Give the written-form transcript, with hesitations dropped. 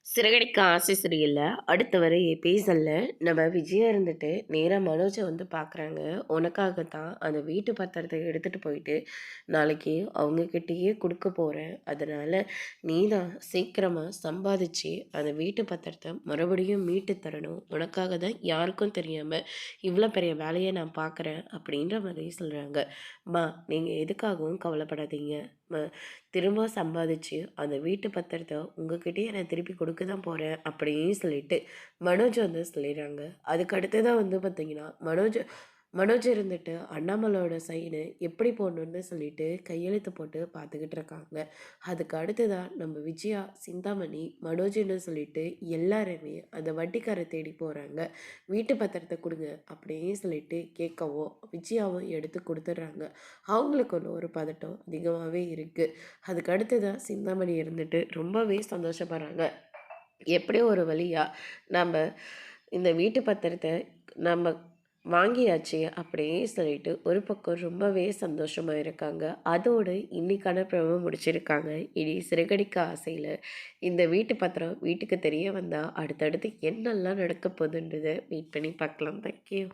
சிறகடிக்க ஆசை சரியில்ல. அடுத்து வர எபிசோட்ல நம்ம விஜயா இருந்துட்டு நேரா மனோஜ வந்து பார்க்குறாங்க. உனக்காக தான் அந்த வீட்டு பத்திரத்த எடுத்துட்டு போயிட்டு, நாளைக்கு அவங்க கிட்டயே குடுக்க போறேன். அதனால நீ தான் சீக்கிரமா சம்பாதிச்சு அந்த வீட்டு பத்திரத்த மறுபடியும் மீட்டு தரணும். உனக்காக தான் யாருக்கும் தெரியாம இவ்வளோ பெரிய வேலைய நான் பார்க்குறேன் அப்படின்ற மாதிரி சொல்றாங்க. அம்மா நீங்க எதுக்காகவும் கவலைப்படாதீங்க. ம திரும்ப சம்பாதிச்சு அந்த வீட்டு பத்திரத்த உங்ககிட்டயே நான் திருப்பி கொடுக்க தான் போகிறேன் அப்படின்னு சொல்லிட்டு மனோஜ் வந்து சொல்லிடுறாங்க. அதுக்கு அடுத்ததான் வந்து பார்த்தீங்கன்னா மனோஜ் இருந்துட்டு அண்ணாமலையோட சைனு எப்படி போடணுன்னு சொல்லிட்டு கையெழுத்து போட்டு பார்த்துக்கிட்டு இருக்காங்க. அதுக்கு அடுத்ததான் நம்ம விஜயா, சிந்தாமணி, மனோஜ்னு சொல்லிட்டு எல்லாருமே அந்த வட்டிக்காரை தேடி போகிறாங்க. வீட்டு பத்திரத்தை கொடுங்க அப்படின்னு சொல்லிட்டு கேட்கவும் விஜயாவும் எடுத்து கொடுத்துட்றாங்க. அவங்களுக்கு ஒரு பதட்டம் அதிகமாகவே இருக்குது. அதுக்கு அடுத்ததான் சிந்தாமணி இருந்துட்டு ரொம்பவே சந்தோஷப்படுறாங்க. எப்படியோ ஒரு வழியாக நம்ம இந்த வீட்டு பத்திரத்தை நம்ம வாங்கியாச்சு அப்படியே சொல்லிட்டு ஒரு பக்கம் ரொம்பவே சந்தோஷமாக இருக்காங்க. அதோடு இன்னைக்கான ப்ரோமோ முடிச்சிருக்காங்க. இனி சிறகடிக்க ஆசையில் இந்த வீட்டு பத்திரம் வீட்டுக்கு தெரிய வந்தால் அடுத்தடுத்து என்னெல்லாம் நடக்க போகுதுன்றதை வெயிட் பண்ணி பார்க்கலாம். தேங்க்யூ.